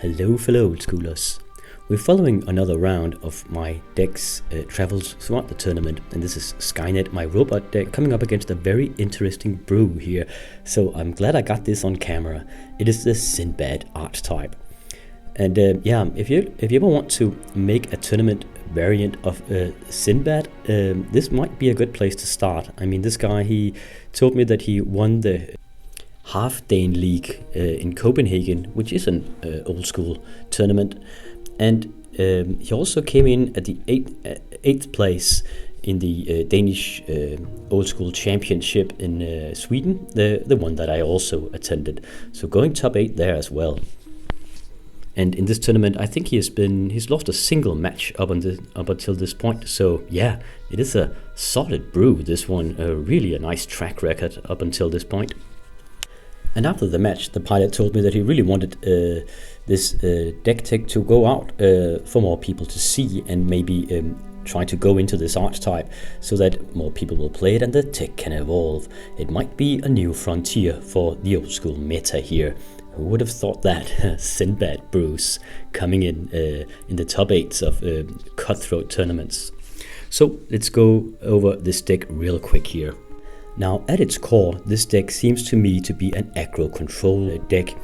Hello fellow old schoolers. We're following another round of my deck's travels throughout the tournament, and this is Skynet, my robot deck, coming up against a very interesting brew here. So I'm glad I got this on camera. It is the Sinbad archetype. And if you ever want to make a tournament variant of Sinbad, this might be a good place to start. I mean, this guy, he told me that he won the Half-Dane League in Copenhagen, which is an old school tournament, and he also came in at the eighth place in the Danish old school championship in Sweden, the one that I also attended. So going top 8 there as well. And in this tournament, I think he's lost a single match up until this point. So yeah, it is a solid brew. This one, really a nice track record up until this point. And after the match, the pilot told me that he really wanted this deck tech to go out for more people to see, and maybe try to go into this archetype so that more people will play it and the tech can evolve. It might be a new frontier for the old school meta here. Who would have thought that? Sinbad Bruce coming in the top 8s of cutthroat tournaments. So let's go over this deck real quick here. Now, at its core, this deck seems to me to be an aggro control deck,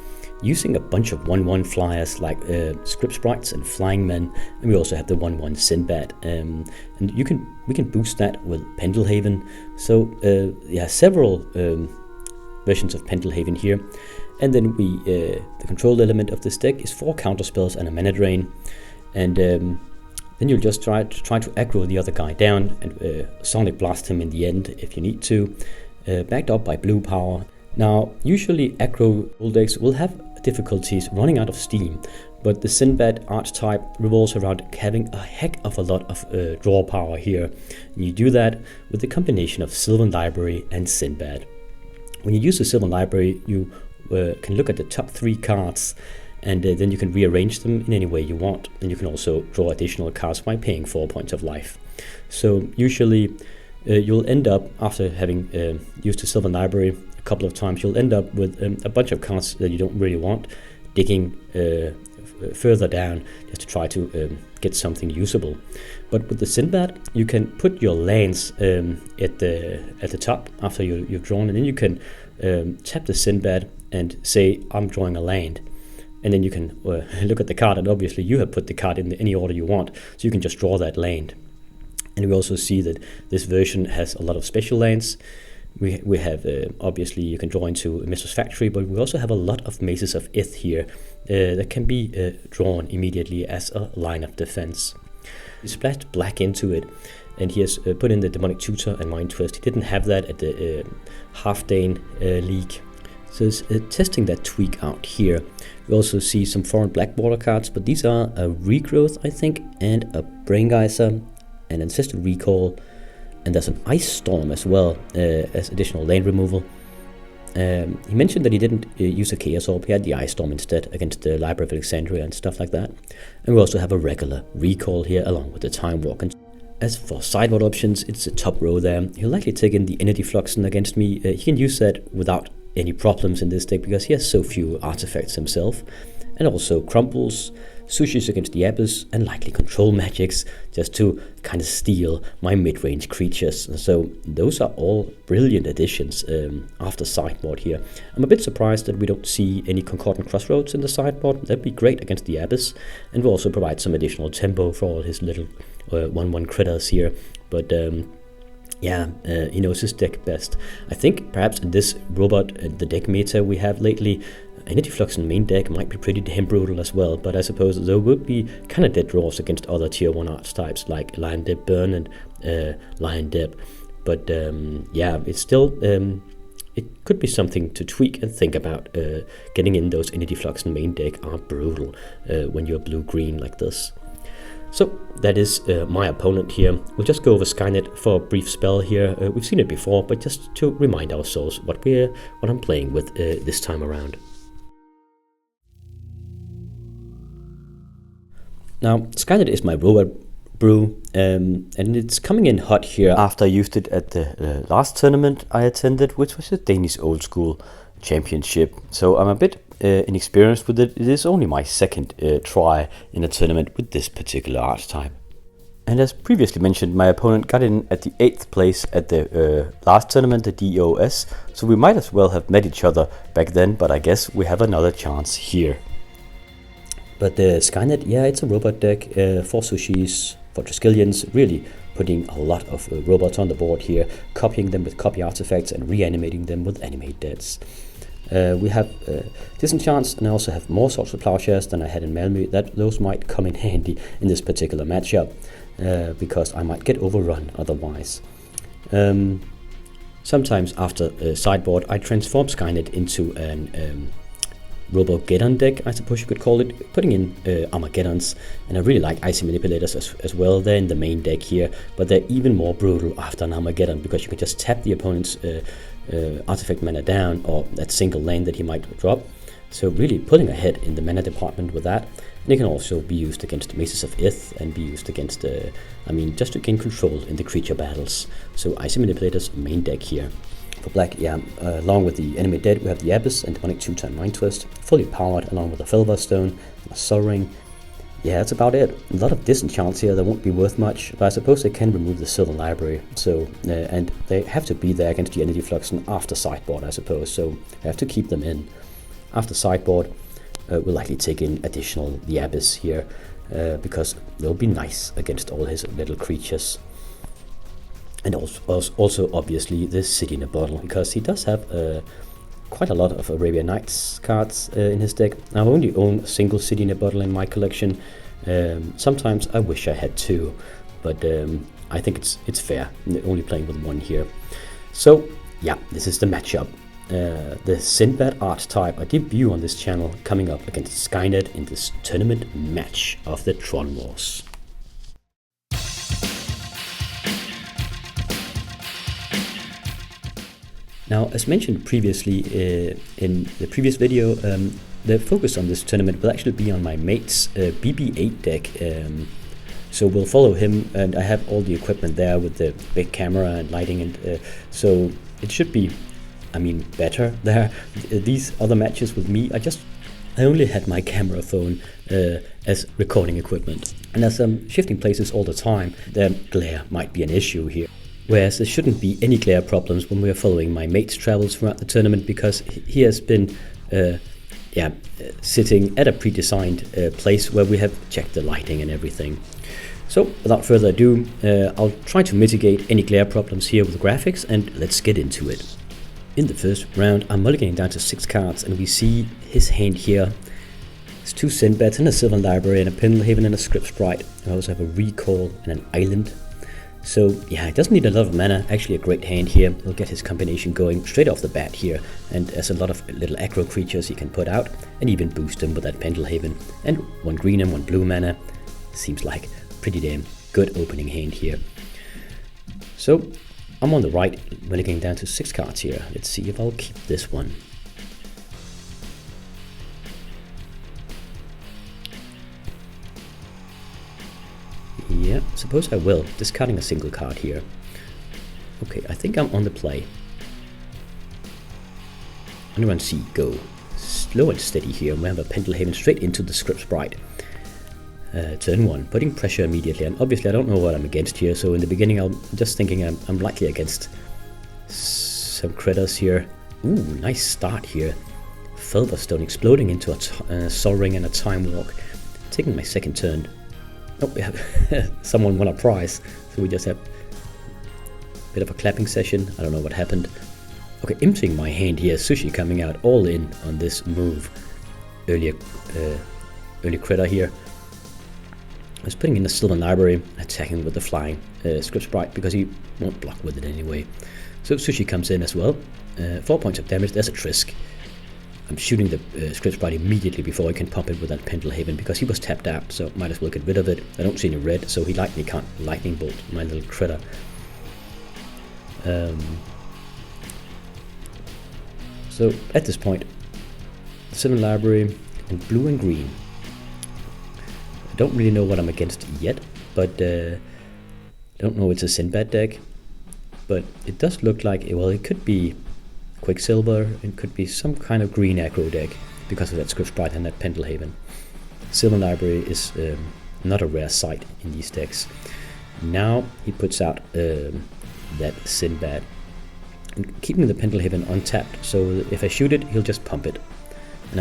using a bunch of 1/1 flyers like Script Sprites and Flying Men, and we also have the 1/1 Sinbad, and we can boost that with Pendelhaven. So several versions of Pendelhaven here, and then the control element of this deck is 4 counter spells and a mana drain, and then you'll just try to aggro the other guy down and sonic blast him in the end if you need to, backed up by blue power. Now, usually aggro decks will have difficulties running out of steam, but the Sinbad archetype revolves around having a heck of a lot of draw power here. And you do that with the combination of Sylvan Library and Sinbad. When you use the Sylvan Library, you can look at the top 3 cards, and then you can rearrange them in any way you want, and you can also draw additional cards by paying 4 points of life. So usually you'll end up, after having used the Sylvan Library a couple of times, you'll end up with a bunch of cards that you don't really want, digging further down just to try to get something usable. But with the Sinbad, you can put your lands at the top after you've drawn, and then you can tap the Sinbad and say, I'm drawing a land. And then you can look at the card, and obviously you have put the card in any order you want, so you can just draw that land. And we also see that this version has a lot of special lands. We have, obviously you can draw into Mistress Factory, but we also have a lot of Mazes of Ith here that can be drawn immediately as a line of defense. He splashed black into it, and he has put in the Demonic Tutor and Mind Twist. He didn't have that at the Half-Dane League. So it's testing that tweak out here. We also see some foreign black border cards, but these are a Regrowth, I think, and a Brain Geyser, an Ancestral Recall, and there's an Ice Storm as well as additional land removal. He mentioned that he didn't use a Chaos Orb. He had the Ice Storm instead against the Library of Alexandria and stuff like that. And we also have a regular Recall here along with the Time Walk. And as for sideboard options, it's the top row there. He'll likely take in the Energy Fluxen against me. He can use that without any problems in this deck because he has so few artifacts himself, and also Crumbles, Sushis against the Abyss, and likely Control Magics just to kind of steal my mid-range creatures. So those are all brilliant additions after sideboard here. I'm a bit surprised that we don't see any Concordant Crossroads in the sideboard. That'd be great against the Abyss, and will also provide some additional tempo for all his little 1/1 critters here. But he knows his deck best. I think perhaps in this robot, the deck meta we have lately, Energy Flux and main deck might be pretty damn brutal as well, but I suppose there would be kind of dead draws against other tier 1 archetypes like Lion Dep Burn and Lion Dep. But it's still, it could be something to tweak and think about. Getting in those Energy Flux and main deck are brutal when you're blue-green like this. So that is my opponent here. We'll just go over Skynet for a brief spell here. We've seen it before, but just to remind ourselves what I'm playing with this time around. Now, Skynet is my robot brew, and it's coming in hot here after I used it at the last tournament I attended, which was a Danish old school championship. So I'm a bit inexperienced with it. It is only my second try in a tournament with this particular archetype. And as previously mentioned, my opponent got in at the 8th place at the last tournament, the DOS, so we might as well have met each other back then, but I guess we have another chance here. But the Skynet, yeah, it's a robot deck, 4 Sushis, 4 Triskelions, really putting a lot of robots on the board here, copying them with copy artifacts and reanimating them with animate deads. We have Disenchants, and I also have more Swords with Plowshares than I had in Malmö. Those might come in handy in this particular matchup, because I might get overrun otherwise. Sometimes after sideboard, I transform Skynet into an Robogeddon deck, I suppose you could call it, putting in Armageddons, and I really like Icy Manipulators as well. They're in the main deck here, but they're even more brutal after an Armageddon, because you can just tap the opponent's artifact mana down, or that single land that he might drop. So really pulling ahead in the mana department with that. And it can also be used against Maces of Ith, and be used against, just to gain control in the creature battles. So Icy Manipulators, main deck here. For black, yeah, along with the Enemy Dead, we have the Abyss and Demonic 2-turn Mind Twist, fully powered, along with the Felva Stone and a Sol Ring. Yeah, that's about it. A lot of disenchants here that won't be worth much, but I suppose they can remove the Sylvan Library. So, and they have to be there against the Energy Flux and after sideboard, I suppose. So I have to keep them in. After sideboard, we'll likely take in additional the Abyss here, because they'll be nice against all his little creatures. And also obviously the City in a Bottle, because he does have quite a lot of Arabian Nights cards in his deck. I only own a single City in a Bottle in my collection. Sometimes I wish I had two, but I think it's fair, only playing with one here. So yeah, this is the matchup. The Sinbad archetype, a debut on this channel, coming up against Skynet in this tournament match of the TRON Wars. Now, as mentioned previously in the previous video, the focus on this tournament will actually be on my mate's BB-8 deck. So we'll follow him, and I have all the equipment there with the big camera and lighting, and so it should be, better there. These other matches with me, I only had my camera phone as recording equipment. And as I'm shifting places all the time, the glare might be an issue here. Whereas there shouldn't be any glare problems when we are following my mate's travels throughout the tournament, because he has been sitting at a pre-designed place where we have checked the lighting and everything. So without further ado, I'll try to mitigate any glare problems here with the graphics, and let's get into it. In the first round, I'm mulliganing down to 6 cards, and we see his hand here. It's 2 Sinbads and a Sylvan Library and a Pendelhaven and a Script Sprite. I also have a Recall and an Island. So yeah, it doesn't need a lot of mana, actually a great hand here. He'll get his combination going straight off the bat here, and there's a lot of little aggro creatures he can put out, and even boost them with that Pendelhaven. And 1 green and 1 blue mana. Seems like pretty damn good opening hand here. So I'm on the right, mulliganing down to 6 cards here. Let's see if I'll keep this one. Yeah, suppose I will, discarding a single card here. Okay, I think I'm on the play. Underrun C, go. Slow and steady here, and we have a Pendelhaven straight into the Script Sprite. Turn 1, putting pressure immediately, and obviously I don't know what I'm against here, so in the beginning I'm just thinking I'm likely against some critters here. Ooh, nice start here. Felva Stone exploding into a Sol Ring and a Time Walk. Taking my second turn. Oh, we have someone won a prize, so we just have a bit of a clapping session. I don't know what happened. Okay, emptying my hand here. Sushi coming out all in on this move. Early critter here. I was putting in the Sylvan Library, attacking with the flying Script Sprite, because he won't block with it anyway. So Sushi comes in as well. 4 points of damage. There's a Trisk. I'm shooting the Script Sprite immediately before I can pop it with that Pendelhaven, because he was tapped out, so might as well get rid of it. I don't see any red, so he likely can't Lightning Bolt my little critter. So at this point, Sylvan Library and blue and green. I don't really know what I'm against yet, but I don't know it's a Sinbad deck, but it does look like, well, it could be Quicksilver, it could be some kind of green aggro deck. because of that Script Sprite and that Pendelhaven. Sylvan Library is not a rare sight in these decks. Now he puts out that Sinbad, keeping the Pendelhaven untapped, so if I shoot it, he'll just pump it, and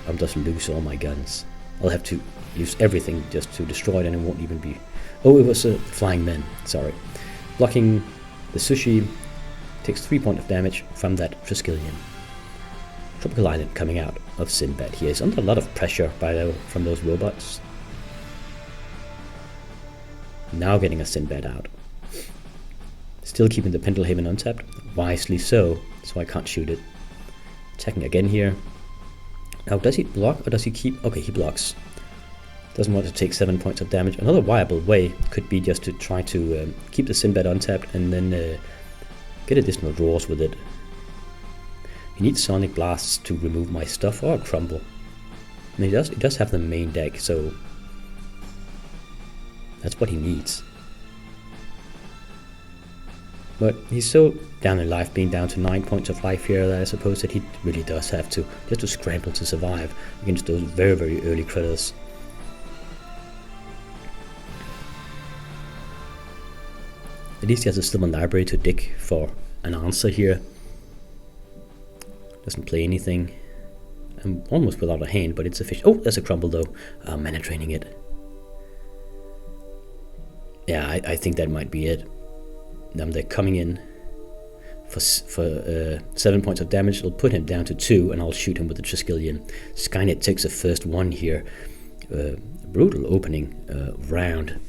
I'll just lose all my guns. I'll have to use everything just to destroy it, and it won't even be... Oh, it was a Flying Men, sorry. Blocking the Sushi, takes 3 points of damage from that Triskelion. Tropical Island coming out of Sinbad here. He's under a lot of pressure from those robots. Now getting a Sinbad out. Still keeping the Pendelhaven untapped, wisely so I can't shoot it. Attacking again here. Now does he block or does he keep... Okay, he blocks. Doesn't want to take 7 points of damage. Another viable way could be just to try to keep the Sinbad untapped and then get additional draws with it. He needs Sonic Blasts to remove my stuff or Crumble. I mean, he does have the main deck, so that's what he needs. But he's so down in life, being down to 9 points of life here, that I suppose that he really does have to, just to scramble to survive against those very, very early critters. At least he has a Sylvan Library to dig for an answer here. Doesn't play anything. I'm almost without a hand, but it's a fish. Oh, there's a Crumble though. Mana Draining it. Yeah, I think that might be it. They're coming in for 7 points of damage. It'll put him down to 2, and I'll shoot him with the Triskelion. Skynet takes the first one here. Brutal opening round.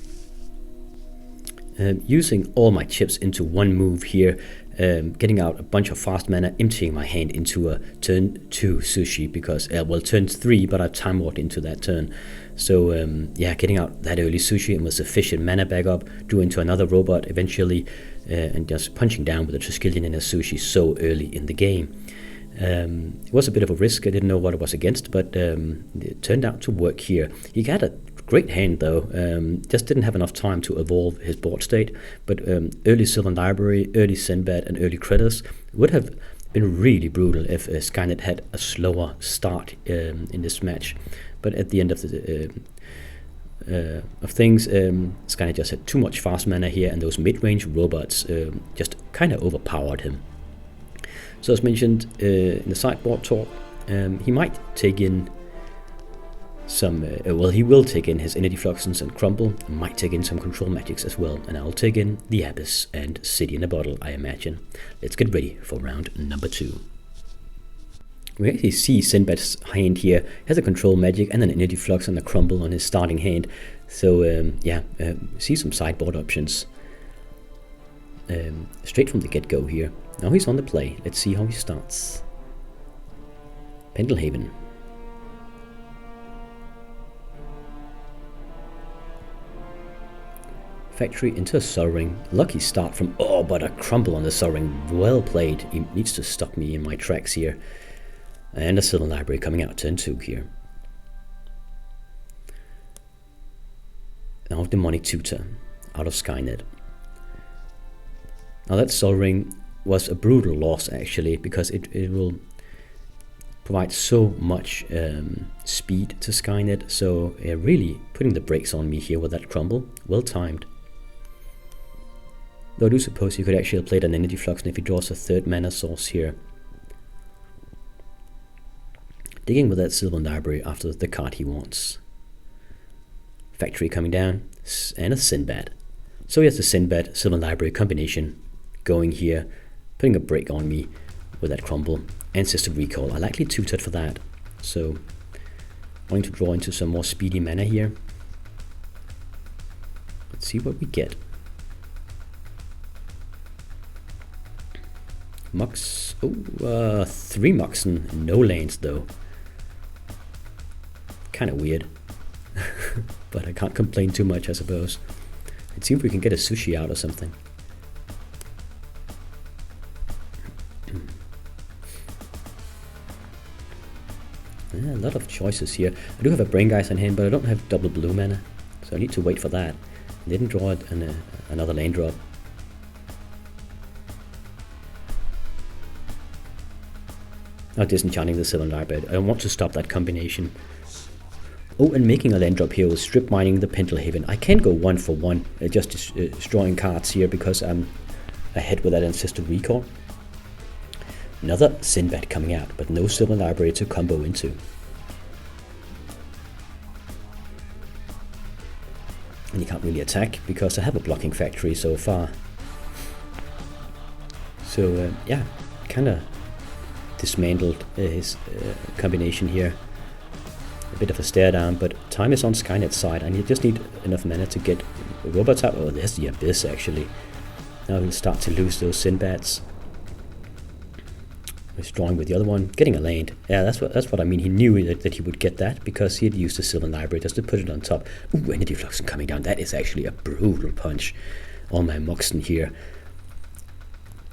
Using all my chips into one move here, getting out a bunch of fast mana, emptying my hand into a turn 2 Sushi, because, well, turn 3, but I've time walked into that turn. So, yeah, getting out that early Sushi and with sufficient mana backup, drew into another robot eventually, and just punching down with a Triskelion and a Sushi so early in the game. It was a bit of a risk. I didn't know what it was against, but it turned out to work here. He got a great hand though, just didn't have enough time to evolve his board state, but early Sylvan Library, early Sinbad and early critters would have been really brutal if Skynet had a slower start in this match. But at the end of things, Skynet just had too much fast mana here, and those mid-range robots just kind of overpowered him. So as mentioned in the sideboard talk, he might take in some, well, he will take in his Energy Fluxons and Crumble, and might take in some control magics as well, and I'll take in the Abyss and City in a Bottle, I imagine. Let's get ready for round number 2. We actually see Sinbad's hand here. He has a control magic and an Energy Flux and a Crumble on his starting hand, so yeah, see some sideboard options straight from the get-go here. Now he's on the play. Let's see how he starts. Pendelhaven. Factory into a Sol Ring. Lucky start from... Oh, but a Crumble on the Sol Ring. Well played. He needs to stop me in my tracks here. And a Sylvan Library coming out turn 2 here. Now Demonic Tutor out of Skynet. Now that Sol Ring was a brutal loss actually, because it will provide so much speed to Skynet, so really putting the brakes on me here with that Crumble. Well timed. Though I do suppose you could actually have played an Energy Flux if he draws a third mana source here. Digging with that Sylvan Library after the card he wants. Factory coming down, and a Sinbad. So he has the Sinbad Sylvan Library combination going here, putting a break on me with that Crumble. Ancestor Recall, I likely tutored for that, so wanting to draw into some more speedy mana here. Let's see what we get. Mux, 3 Mux and no lands though. Kind of weird, but I can't complain too much, I suppose. Let's see if we can get a Sushi out or something. Yeah, a lot of choices here. I do have a Brain Geist on hand, but I don't have double blue mana, so I need to wait for that. I didn't draw another land drop. Now disenchanting the Sylvan Library. I want to stop that combination. Oh, and making a land drop here with strip mining the Pendlehaven. I can go 1 for 1, just destroying cards here because I'm ahead with that Ancestor Recall. Another Sinbad coming out, but no Sylvan Library to combo into. And he can't really attack because I have a blocking factory so far. So yeah, kind of dismantled his combination here. A bit of a stare down, but time is on Skynet's side, and you just need enough mana to get robots out. Oh, there's the Abyss actually. Now he'll start to lose those Sinbads. He's drawing with the other one, getting a land. Yeah, that's what I mean. He knew that he would get that because he had used the Sylvan Library just to put it on top. Ooh, Energy Fluxon coming down. That is actually a brutal punch on my Moxen here.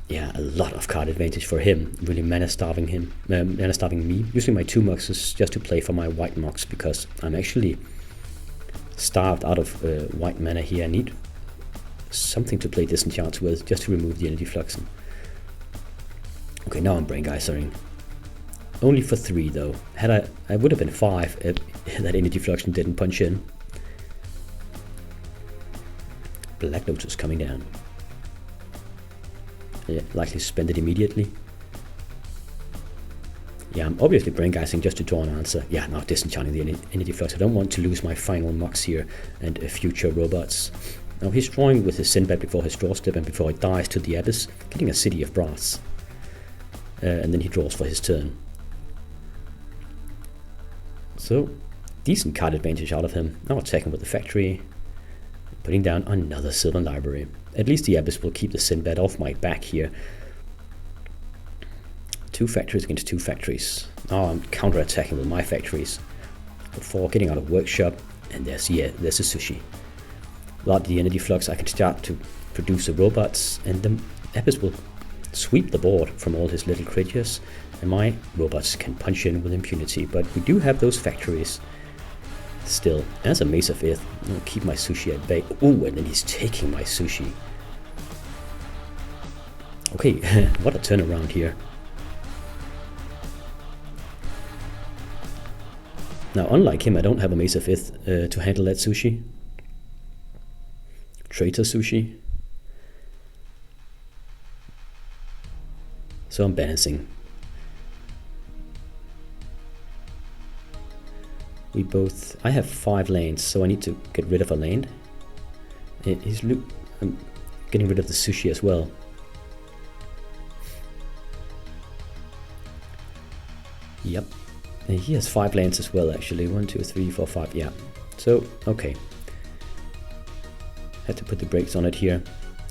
Yeah, a lot of card advantage for him. Really mana starving me. Using my 2 Moxes just to play for my white Mox because I'm actually starved out of white mana here. I need something to play Disenchant with just to remove the Energy Fluxon. Okay, now I'm Brain Geysering. Only for 3 though. Had I would have been 5 if that Energy Fluxon didn't punch in. Black Lotus coming down. Yeah, likely spend it immediately. Yeah, I'm obviously Brain Geysering just to draw an answer. Yeah, now disenchanting the Energy Flux. I don't want to lose my final Mox here and future robots. Now he's drawing with his Sinbad before his draw step and before it dies to the Abyss, getting a City of Brass. And then he draws for his turn. So, decent card advantage out of him. Now attacking with the factory, putting down another Sylvan Library. At least the Abyss will keep the Sinbad off my back here. 2 factories against 2 factories. Now I'm counter-attacking with my factories. Before getting out of Workshop, and there's a Sushi. Without the Energy Flux, I can start to produce the robots, and the Abyss will sweep the board from all his little creatures, and my robots can punch in with impunity. But we do have those factories still. As a Mace of Ith, I'll keep my Sushi at bay. Ooh, and then he's taking my Sushi. Okay, what a turnaround here. Now, unlike him, I don't have a Mace of Ith to handle that Sushi. Traitor Sushi. So I'm balancing. I have 5 lanes, so I need to get rid of a lane. I'm getting rid of the Sushi as well. Yep. And he has 5 lanes as well, actually. 1, 2, 3, 4, 5. Yeah. So, okay. Had to put the brakes on it here.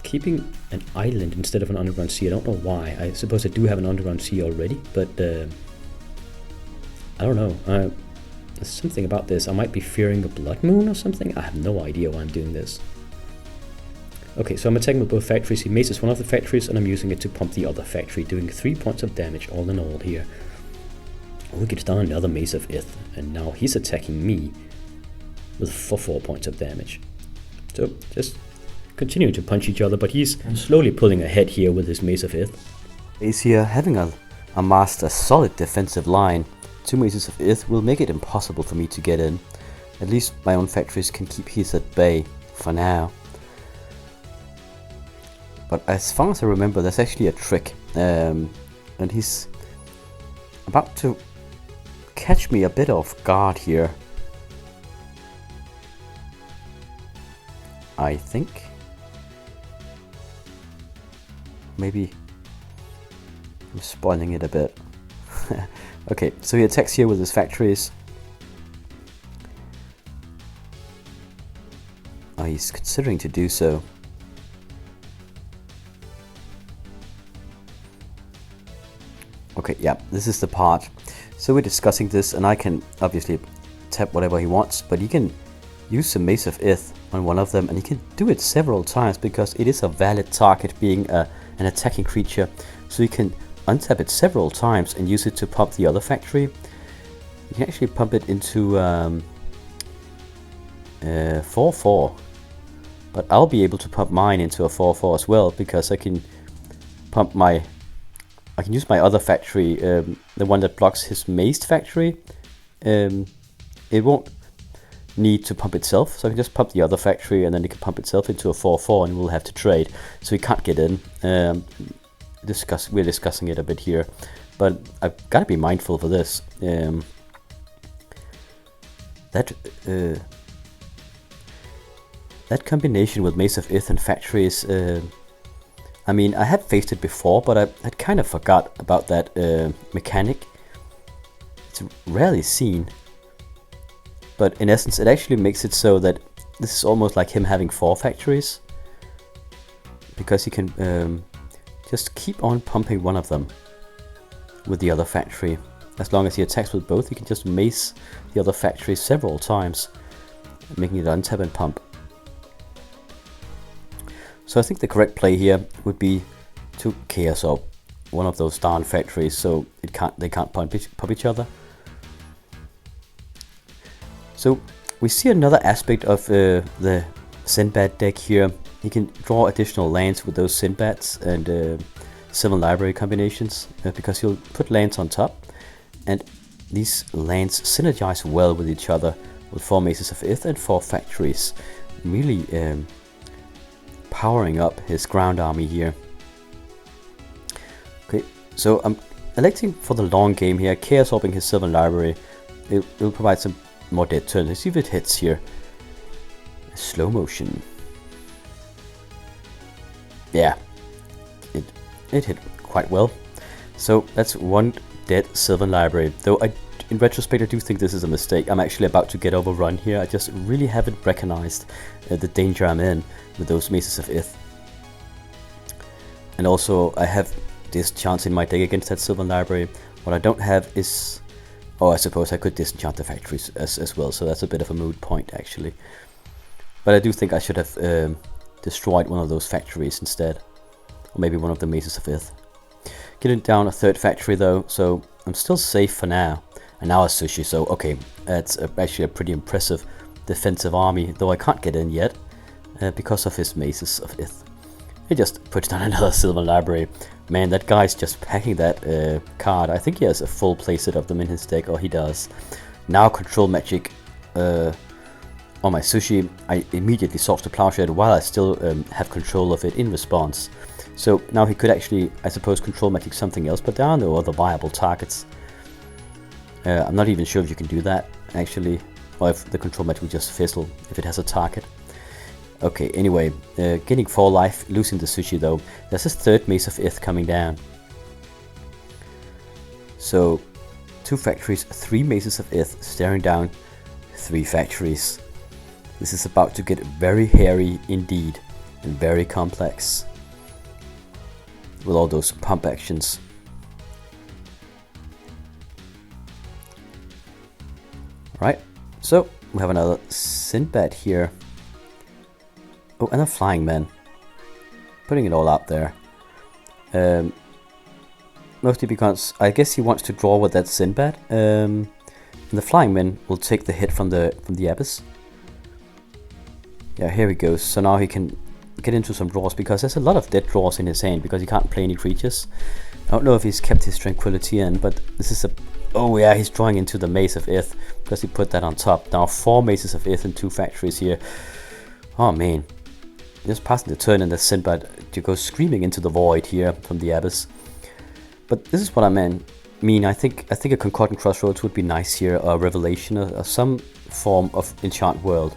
Keeping an island instead of an underground sea. I don't know why. I suppose I do have an underground sea already, but I don't know. There's something about this. I might be fearing a blood moon or something. I have no idea why I'm doing this. Okay, so I'm attacking with both factories. He maces one of the factories, and I'm using it to pump the other factory, doing 3 points of damage all in all here. Oh, he gets down another Mace of Ith, and now he's attacking me with 4 points of damage. So just continuing to punch each other, but he's slowly pulling ahead here with his Mace of Ith. Is here having amassed a solid defensive line. 2 Maces of Ith will make it impossible for me to get in. At least my own factories can keep his at bay for now. But as far as I remember, there's actually a trick, and he's about to catch me a bit off guard here. I think. Maybe I'm spoiling it a bit. Okay, so he attacks here with his factories. Oh, he's considering to do so. Okay, yeah, this is the part. So we're discussing this, and I can obviously tap whatever he wants, but he can use some Mace of Ith on one of them, and he can do it several times because it is a valid target, being an attacking creature. So he can untap it several times and use it to pump the other factory. You can actually pump it into 4/4, but I'll be able to pump mine into a 4/4 as well, because I can pump my I can use my other factory, the one that blocks his mace factory. It won't need to pump itself, so I can just pump the other factory, and then it can pump itself into a 4/4, and we'll have to trade. So he can't get in. We're discussing it a bit here, but I've got to be mindful for this. That combination with Mace of Ith and factories, I mean, I had faced it before, but I had kind of forgot about that mechanic. It's rarely seen, but in essence, it actually makes it so that this is almost like him having 4 factories, because he can just keep on pumping one of them with the other factory. As long as he attacks with both, he can just mace the other factory several times, making it untap and pump. So I think the correct play here would be to Chaos Orb one of those darn factories, so they can't pump each other. So we see another aspect of the Sinbad deck here. He can draw additional lands with those Sinbads and Sylvan Library combinations, because he'll put lands on top, and these lands synergize well with each other with 4 Maces of Ith and 4 factories, really powering up his ground army here. Okay, so I'm electing for the long game here, Chaos Orbing his Sylvan Library. It'll provide some more dead turns. Let's see if it hits here. Slow motion. Yeah, it hit quite well. So that's 1 dead Sylvan Library. Though in retrospect, I do think this is a mistake. I'm actually about to get overrun here. I just really haven't recognized the danger I'm in with those Maces of Ith. And also, I have this chance in my deck against that Sylvan Library. What I don't have is... Oh, I suppose I could disenchant the factories as well, so that's a bit of a moot point, actually. But I do think I should have destroyed one of those factories instead. Or maybe one of the Maces of Ith. Getting down a 3rd factory, though, so I'm still safe for now. And now a Sushi, so okay, that's actually a pretty impressive defensive army, though I can't get in yet because of his Maces of Ith. He just puts down another Sylvan Library. Man, that guy's just packing that card. I think he has a full playset of them in his deck, or he does. Now Control Magic on my Sushi. I immediately solve the Plowshare while I still have control of it in response. So now he could actually, I suppose, Control Magic something else, but there are no other viable targets. I'm not even sure if you can do that, actually, or if the Control Magic will just fizzle if it has a target. Okay, anyway, getting 4 life, losing the Sushi though. There's his 3rd Mace of Ith coming down. So, 2 factories, 3 Maces of Ith, staring down 3 factories. This is about to get very hairy indeed, and very complex. With all those pump actions. Right, so we have another Sinbad here. Oh, and a Flying Man. Putting it all out there. Mostly because I guess he wants to draw with that Sinbad. And the Flying Man will take the hit from the Abyss. Yeah, here he goes. So now he can get into some draws, because there's a lot of dead draws in his hand because he can't play any creatures. I don't know if he's kept his Tranquility in, but this is a... Oh yeah, he's drawing into the Mace of Ith because he put that on top. Now 4 Maces of Ith and 2 factories here. Oh man. Just passing the turn, and the Sinbad to go screaming into the void here from the Abyss. But this is what I mean. I think a Concordant Crossroads would be nice here, a Revelation, or some form of Enchant World.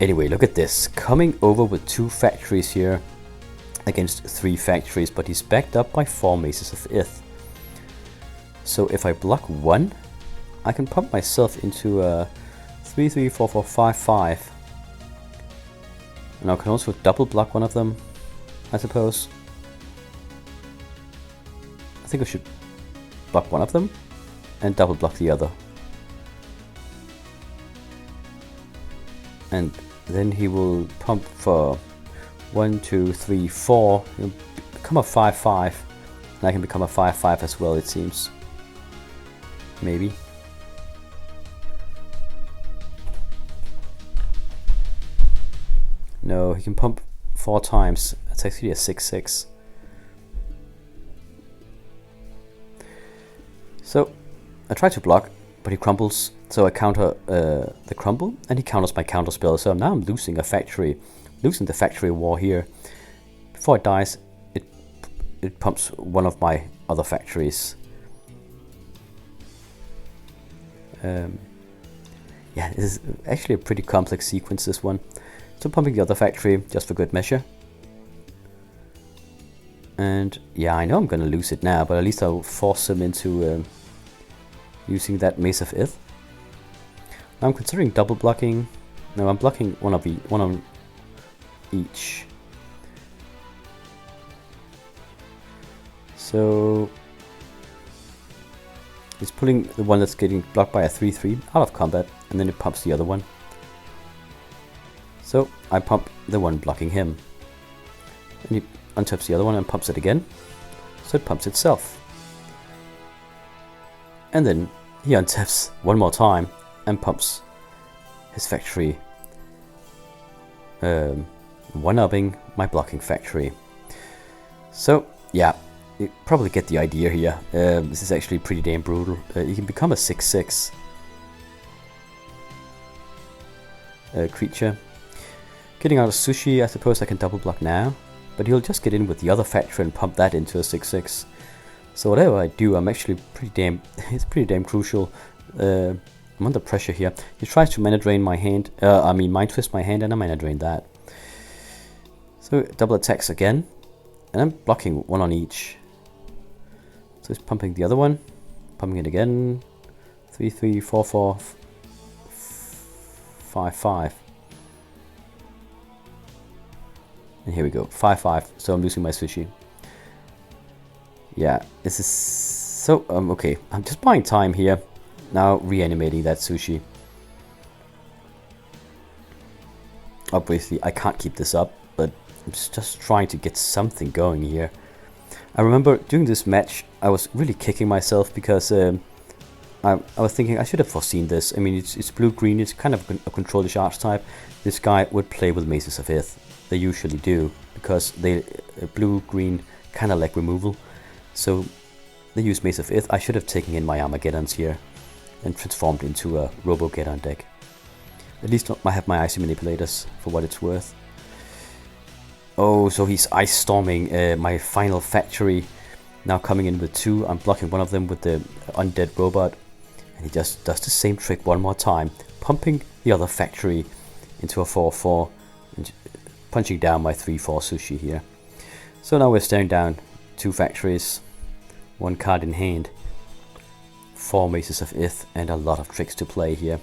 Anyway, look at this. Coming over with 2 factories here against 3 factories, but he's backed up by 4 Maces of Ith. So if I block 1, I can pump myself into a 3, 3, 4, 4, 5, 5. And I can also double block one of them, I suppose. I think I should block one of them and double block the other. And then he will pump for 1, 2, 3, 4. He'll become a 5, 5. And I can become a 5, 5 as well, it seems. Maybe. No, he can pump 4 times. That's actually a 6, 6. So I try to block, but he crumbles. So I counter the crumble, and he counters my counter spell. So now I'm losing the factory war here. Before it dies, it pumps one of my other factories. Yeah, this is actually a pretty complex sequence, this one. So pumping the other factory just for good measure. And yeah, I know I'm gonna lose it now, but at least I'll force him into using that Mace of Ith. Now I'm considering double blocking. No, I'm blocking one on each. So he's pulling the one that's getting blocked by a 3/3 out of combat, and then it pumps the other one. So I pump the one blocking him, and he untaps the other one and pumps it again, so it pumps itself. And then he untaps one more time and pumps his factory, one-upping my blocking factory. So yeah, you probably get the idea here. This is actually pretty damn brutal. You can become a 6/6 creature. Getting out of Sushi, I suppose I can double block now, but he'll just get in with the other factory and pump that into a 6/6. So whatever I do, I'm actually it's pretty damn crucial. I'm under pressure here. He tries to mana drain my hand, mind twist my hand, and I mana drain that. So double attacks again, and I'm blocking one on each. So he's pumping the other one, pumping it again. 3/3, 4/4, 5/5. And here we go, 5/5. So I'm losing my Sushi. Yeah, this is so okay. I'm just buying time here. Now reanimating that Sushi. Obviously, I can't keep this up, but I'm just trying to get something going here. I remember during this match, I was really kicking myself because I was thinking I should have foreseen this. I mean, it's blue-green, it's kind of a control-ish archetype. This guy would play with Maces of Ith. They usually do, because they blue-green kind of like removal. So they use Mace of Ith. I should have taken in my Armageddons here and transformed into a Robogeddon deck. At least I have my Icy Manipulators for what it's worth. Oh, so he's Ice Storming my final factory. Now coming in with 2. I'm blocking one of them with the Undead Robot. And he just does the same trick one more time, pumping the other factory into a 4/4 and punching down my 3/4 Sushi here. So now we're staring down 2 factories, 1 card in hand, 4 Maces of Ith, and a lot of tricks to play here.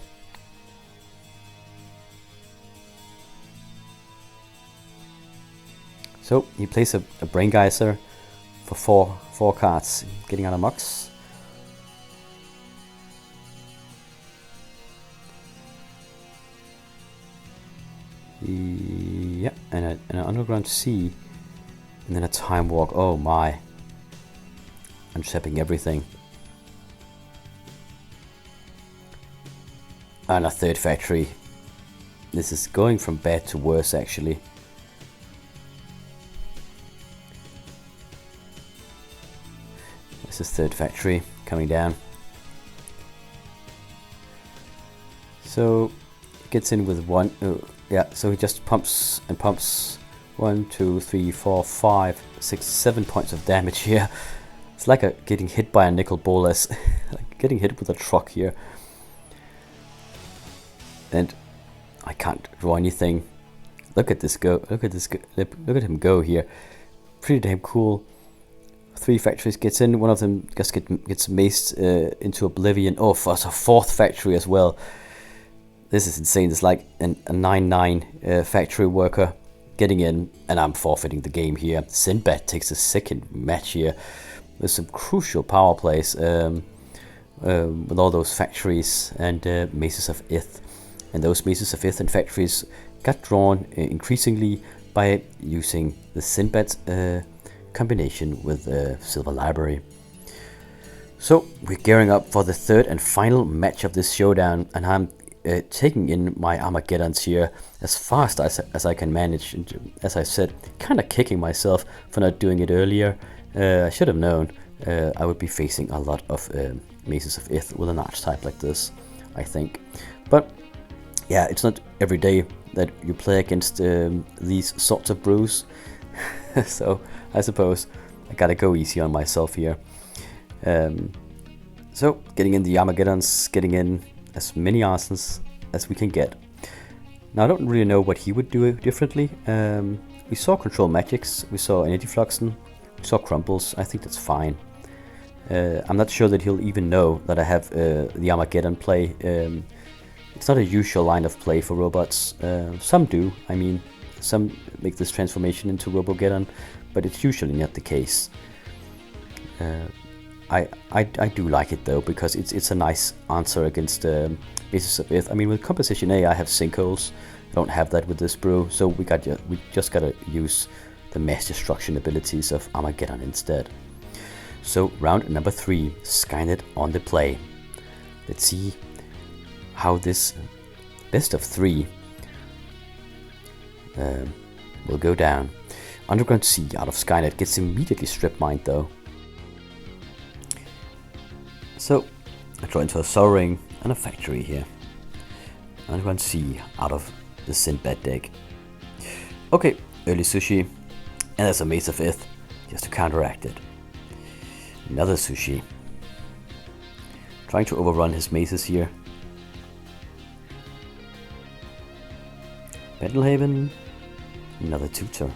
So he plays a Brain Geyser for 4 cards, getting out of Mox. Yeah, and an Underground Sea, and then a Time Walk. Oh my. I'm stepping everything. And a 3rd factory. This is going from bad to worse, actually. This is 3rd factory coming down. So it gets in with 1. Yeah, so he just pumps and pumps 1, 2, 3, 4, 5, 6, 7 points of damage here. It's like getting hit by a nickel bolas, like getting hit with a truck here. And I can't draw anything. Look at this go! Look at this! Look at him go here. Pretty damn cool. 3 factories gets in. One of them just gets maced into oblivion. Oh, for a 4th factory as well. This is insane. It's like a 9/9 factory worker getting in, and I'm forfeiting the game here. Sinbad takes a 2nd match here. There's some crucial power plays with all those factories and Maces of Ith. And those Maces of Ith and factories got drawn increasingly by using the Sinbad's combination with Silver Library. So we're gearing up for the 3rd and final match of this showdown, and I'm taking in my Armageddons here as fast as I can manage. And as I said, kind of kicking myself for not doing it earlier. I should have known I would be facing a lot of Maces of Ith with an archetype like this, I think. But yeah, it's not every day that you play against these sorts of brews. So I suppose I gotta go easy on myself here. So getting in the Armageddons, getting in as many Arsons as we can get. Now I don't really know what he would do differently. We saw Control Magics, we saw Energy Fluxen, we saw Crumbles. I think that's fine. I'm not sure that he'll even know that I have the Armageddon play. It's not a usual line of play for robots. Some do. I mean, some make this transformation into Robogeddon, but it's usually not the case. I do like it though, because it's a nice answer against Maces of Ith. I mean, with Composition A, I have Sinkholes. I don't have that with this brew, so we just gotta use the mass destruction abilities of Armageddon instead. So round number 3, Skynet on the play. Let's see how this best of 3 will go down. Underground Sea out of Skynet gets immediately strip mined though. So I draw into a Soaring and a Factory here. Underground Sea out of the Sinbad deck. Okay, early Sushi, and there's a Mace of Ith just to counteract it. Another Sushi. Trying to overrun his maces here. Battlehaven. Another Tutor.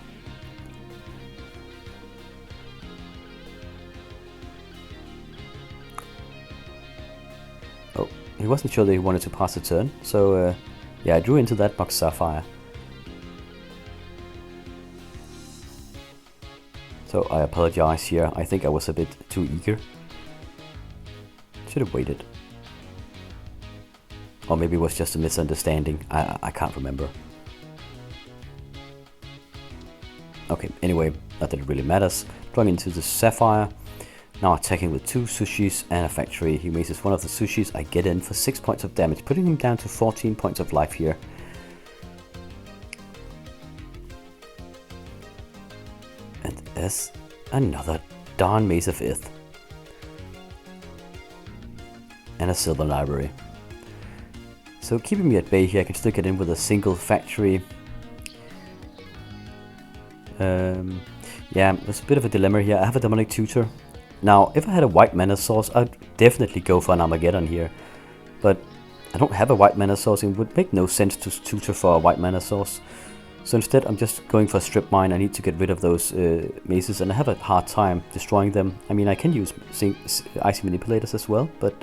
Oh, he wasn't sure that he wanted to pass the turn, so yeah, I drew into that Mox Sapphire. So I apologize here, I think I was a bit too eager. Should have waited. Or maybe it was just a misunderstanding, I can't remember. Okay, anyway, not that it really matters. Drawing into the Sapphire. Now attacking with 2 Sushis and a Factory. He maces one of the Sushis, I get in for 6 points of damage, putting him down to 14 points of life here. And there's another darn Mace of Ith. And a Silver Library. So keeping me at bay here, I can still get in with a single Factory. Yeah, there's a bit of a dilemma here. I have a Demonic Tutor. Now, if I had a white mana source, I'd definitely go for an Armageddon here. But I don't have a white mana source, and it would make no sense to tutor for a white mana source. So instead, I'm just going for a Strip Mine. I need to get rid of those maces, and I have a hard time destroying them. I mean, I can use Icy Manipulators as well, but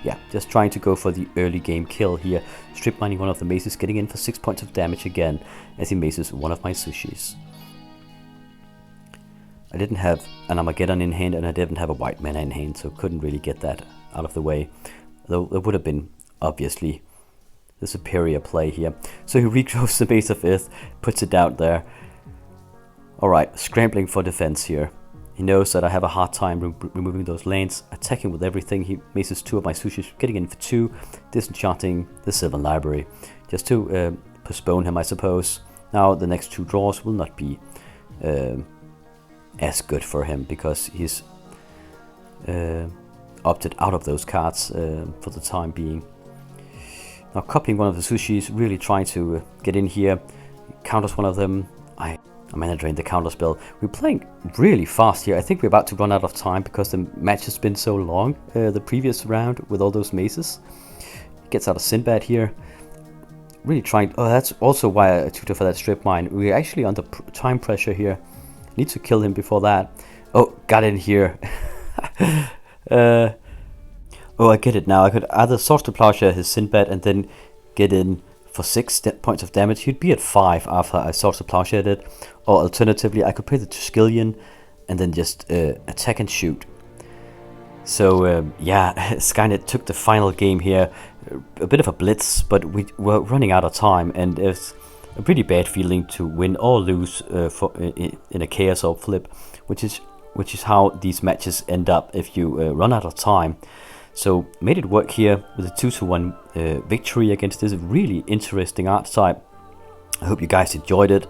yeah, just trying to go for the early game kill here. Strip Mining one of the maces, getting in for 6 points of damage again, as he maces one of my Sushis. I didn't have an Armageddon in hand, and I didn't have a white mana in hand, so couldn't really get that out of the way. Though it would have been, obviously, the superior play here. So he regrows the Mace of Ith, puts it out there. Alright, scrambling for defense here. He knows that I have a hard time removing those lanes, attacking with everything. He maces 2 of my Sushis, getting in for 2, disenchanting the Silver Library, just to postpone him, I suppose. Now the next 2 draws will not be as good for him, because he's opted out of those cards for the time being. Now copying one of the Sushis, really trying to get in here, counters one of them. I mana drain the counter spell. We're playing really fast here. I think we're about to run out of time because the match has been so long, the previous round with all those maces. Gets out of Sinbad here. Really trying, oh, that's also why I tutor for that Strip Mine. We're actually under time pressure here. Need to kill him before that. Oh, got in here. Oh, I get it now. I could either Source to Plowshare his Sinbad and then get in for 6 points of damage. He'd be at 5 after I Source to Plowshare it. Or alternatively, I could play the Tuskillion and then just attack and shoot. So, yeah, Skynet took the final game here. A bit of a blitz, but we were running out of time, and it's a pretty bad feeling to win or lose in a Chaos Orb flip, which is how these matches end up if you run out of time. So made it work here with a 2-1 victory against this really interesting archetype. I hope you guys enjoyed it.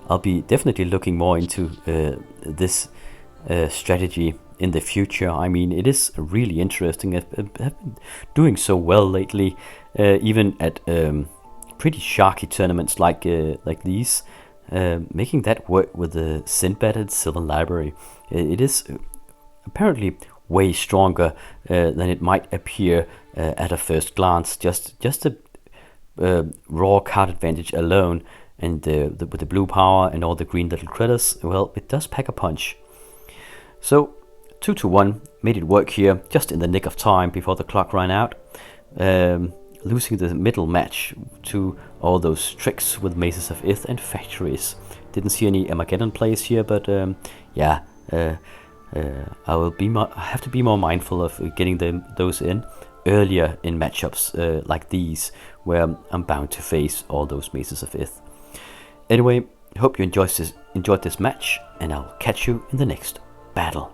I'll be definitely looking more into this strategy in the future. I mean, it is really interesting. I've been doing so well lately, even at pretty sharky tournaments like these. Making that work with the Sinbad and Sylvan library, it is apparently way stronger than it might appear at a first glance. Just the raw card advantage alone, and with the blue power and all the green little critters, well, it does pack a punch. So 2-1 made it work here, just in the nick of time before the clock ran out. Losing the middle match to all those tricks with Mazes of Ith and Factories. Didn't see any Armageddon plays here, but I have to be more mindful of getting those in earlier in matchups like these, where I'm bound to face all those Mazes of Ith. Anyway, hope you enjoyed this match, and I'll catch you in the next battle.